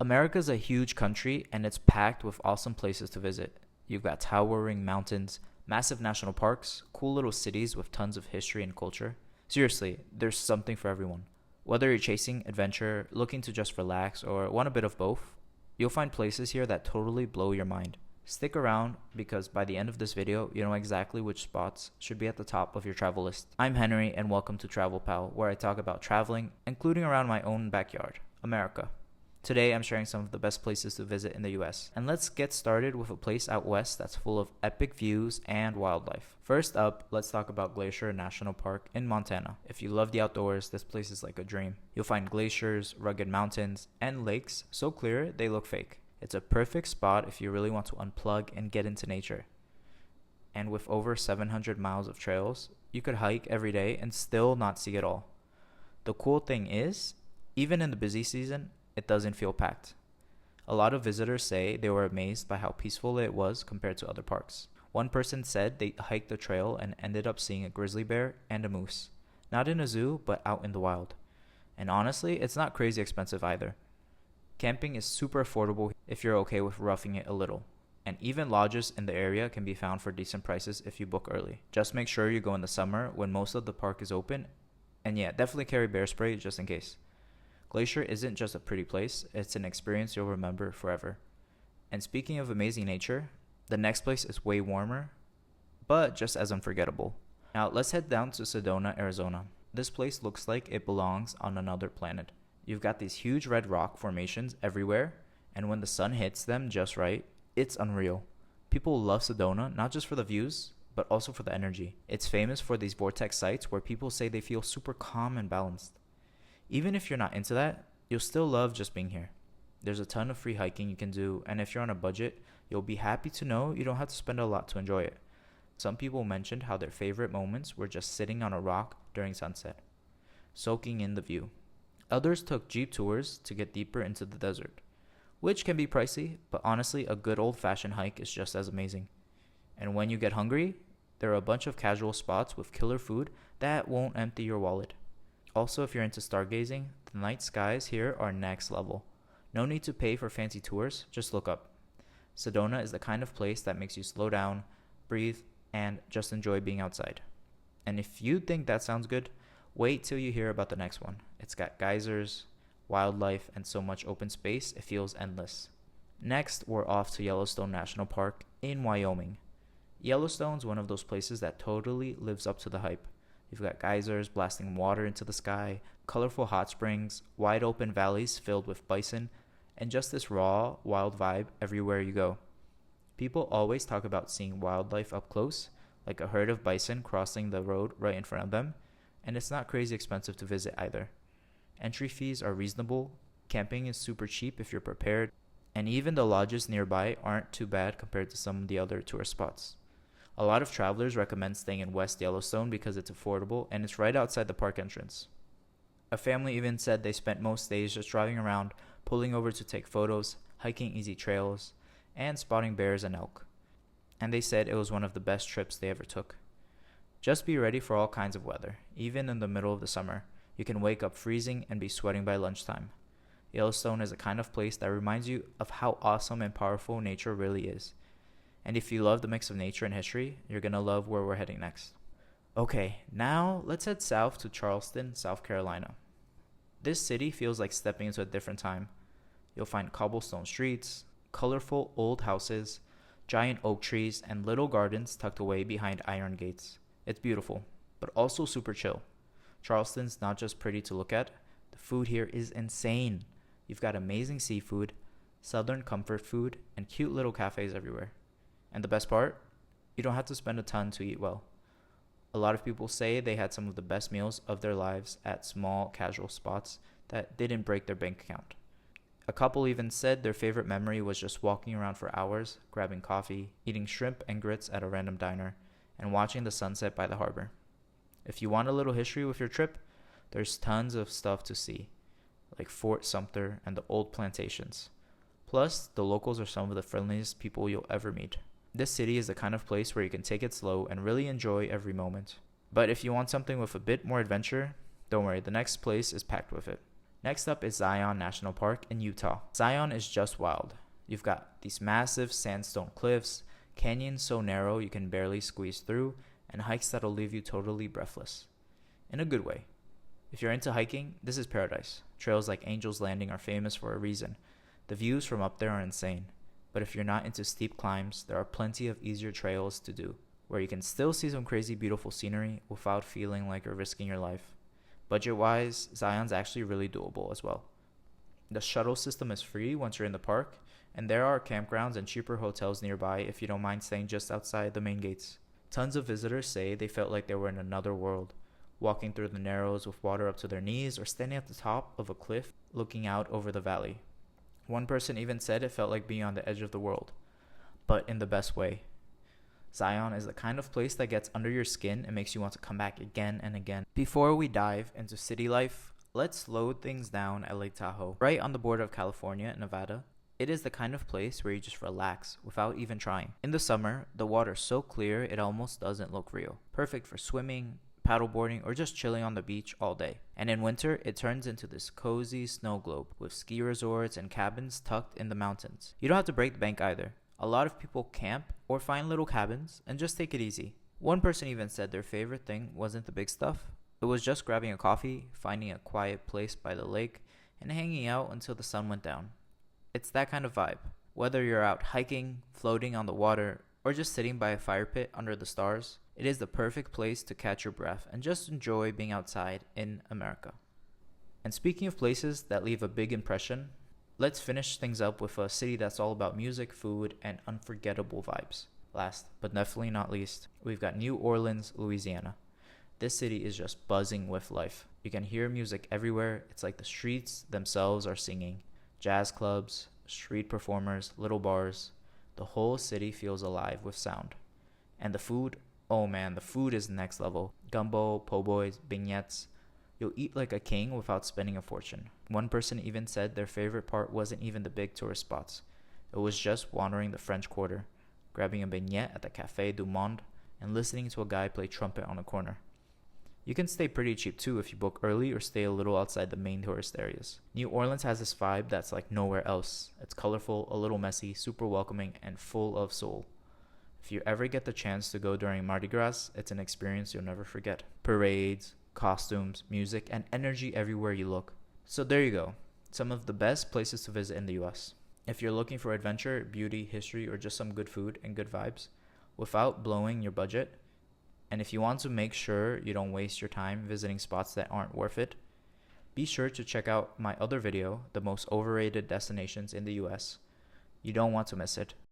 America's a huge country and it's packed with awesome places to visit. You've got towering mountains, massive national parks, cool little cities with tons of history and culture. Seriously, there's something for everyone. Whether you're chasing adventure, looking to just relax, or want a bit of both, you'll find places here that totally blow your mind. Stick around because by the end of this video, you know exactly which spots should be at the top of your travel list. I'm Henry and welcome to Travel Pal, where I talk about traveling, including around my own backyard, America. Today, I'm sharing some of the best places to visit in the US. And let's get started with a place out west that's full of epic views and wildlife. First up, let's talk about Glacier National Park in Montana. If you love the outdoors, this place is like a dream. You'll find glaciers, rugged mountains, and lakes so clear they look fake. It's a perfect spot if you really want to unplug and get into nature. And with over 700 miles of trails, you could hike every day and still not see it all. The cool thing is, even in the busy season, it doesn't feel packed. A lot of visitors say they were amazed by how peaceful it was compared to other parks. One person said they hiked the trail and ended up seeing a grizzly bear and a moose. Not in a zoo, but out in the wild. And honestly, it's not crazy expensive either. Camping is super affordable if you're okay with roughing it a little. And even lodges in the area can be found for decent prices if you book early. Just make sure you go in the summer when most of the park is open. And yeah, definitely carry bear spray just in case. Glacier isn't just a pretty place, it's an experience you'll remember forever. And speaking of amazing nature, the next place is way warmer, but just as unforgettable. Now let's head down to Sedona, Arizona. This place looks like it belongs on another planet. You've got these huge red rock formations everywhere, and when the sun hits them just right, it's unreal. People love Sedona not just for the views, but also for the energy. It's famous for these vortex sites where people say they feel super calm and balanced. Even if you're not into that, you'll still love just being here. There's a ton of free hiking you can do, and if you're on a budget, you'll be happy to know you don't have to spend a lot to enjoy it. Some people mentioned how their favorite moments were just sitting on a rock during sunset, soaking in the view. Others took jeep tours to get deeper into the desert, which can be pricey, but honestly, a good old-fashioned hike is just as amazing. And when you get hungry, there are a bunch of casual spots with killer food that won't empty your wallet. Also, if you're into stargazing, the night skies here are next level. No need to pay for fancy tours, just look up. Sedona is the kind of place that makes you slow down, breathe, and just enjoy being outside. And if you think that sounds good, wait till you hear about the next one. It's got geysers, wildlife, and so much open space, it feels endless. Next, we're off to Yellowstone National Park in Wyoming. Yellowstone's one of those places that totally lives up to the hype. You've got geysers blasting water into the sky, colorful hot springs, wide open valleys filled with bison, and just this raw, wild vibe everywhere you go. People always talk about seeing wildlife up close, like a herd of bison crossing the road right in front of them, and it's not crazy expensive to visit either. Entry fees are reasonable, camping is super cheap if you're prepared, and even the lodges nearby aren't too bad compared to some of the other tourist spots. A lot of travelers recommend staying in West Yellowstone because it's affordable and it's right outside the park entrance. A family even said they spent most days just driving around, pulling over to take photos, hiking easy trails, and spotting bears and elk. And they said it was one of the best trips they ever took. Just be ready for all kinds of weather. Even in the middle of the summer, you can wake up freezing and be sweating by lunchtime. Yellowstone is a kind of place that reminds you of how awesome and powerful nature really is. And if you love the mix of nature and history, you're going to love where we're heading next. Okay, now let's head south to Charleston, South Carolina. This city feels like stepping into a different time. You'll find cobblestone streets, colorful old houses, giant oak trees, and little gardens tucked away behind iron gates. It's beautiful, but also super chill. Charleston's not just pretty to look at, the food here is insane. You've got amazing seafood, southern comfort food, and cute little cafes everywhere. And the best part? You don't have to spend a ton to eat well. A lot of people say they had some of the best meals of their lives at small, casual spots that didn't break their bank account. A couple even said their favorite memory was just walking around for hours, grabbing coffee, eating shrimp and grits at a random diner, and watching the sunset by the harbor. If you want a little history with your trip, there's tons of stuff to see, like Fort Sumter and the old plantations. Plus, the locals are some of the friendliest people you'll ever meet. This city is the kind of place where you can take it slow and really enjoy every moment. But if you want something with a bit more adventure, don't worry, the next place is packed with it. Next up is Zion National Park in Utah. Zion is just wild. You've got these massive sandstone cliffs, canyons so narrow you can barely squeeze through, and hikes that'll leave you totally breathless. In a good way. If you're into hiking, this is paradise. Trails like Angel's Landing are famous for a reason. The views from up there are insane. But if you're not into steep climbs, there are plenty of easier trails to do, where you can still see some crazy beautiful scenery without feeling like you're risking your life. Budget-wise, Zion's actually really doable as well. The shuttle system is free once you're in the park, and there are campgrounds and cheaper hotels nearby if you don't mind staying just outside the main gates. Tons of visitors say they felt like they were in another world, walking through the Narrows with water up to their knees or standing at the top of a cliff looking out over the valley. One person even said it felt like being on the edge of the world, but in the best way. Zion is the kind of place that gets under your skin and makes you want to come back again and again. Before we dive into city life, let's slow things down at Lake Tahoe. Right on the border of California and Nevada, it is the kind of place where you just relax without even trying. In the summer, the water's so clear it almost doesn't look real. Perfect for swimming, paddleboarding, or just chilling on the beach all day. And in winter, it turns into this cozy snow globe with ski resorts and cabins tucked in the mountains. You don't have to break the bank either. A lot of people camp or find little cabins and just take it easy. One person even said their favorite thing wasn't the big stuff. It was just grabbing a coffee, finding a quiet place by the lake, and hanging out until the sun went down. It's that kind of vibe. Whether you're out hiking, floating on the water, or just sitting by a fire pit under the stars, it is the perfect place to catch your breath and just enjoy being outside in America. And speaking of places that leave a big impression, let's finish things up with a city that's all about music, food, and unforgettable vibes. Last, but definitely not least, we've got New Orleans, Louisiana. This city is just buzzing with life. You can hear music everywhere. It's like the streets themselves are singing. Jazz clubs, street performers, little bars. The whole city feels alive with sound. And the food, oh man, the food is next level. Gumbo, po' boys, beignets. You'll eat like a king without spending a fortune. One person even said their favorite part wasn't even the big tourist spots. It was just wandering the French Quarter, grabbing a beignet at the Café du Monde, and listening to a guy play trumpet on a corner. You can stay pretty cheap too if you book early or stay a little outside the main tourist areas. New Orleans has this vibe that's like nowhere else. It's colorful, a little messy, super welcoming, and full of soul. If you ever get the chance to go during Mardi Gras, it's an experience you'll never forget. Parades, costumes, music, and energy everywhere you look. So there you go, some of the best places to visit in the US. If you're looking for adventure, beauty, history, or just some good food and good vibes, without blowing your budget, and if you want to make sure you don't waste your time visiting spots that aren't worth it, be sure to check out my other video, The Most Overrated Destinations in the US. You don't want to miss it.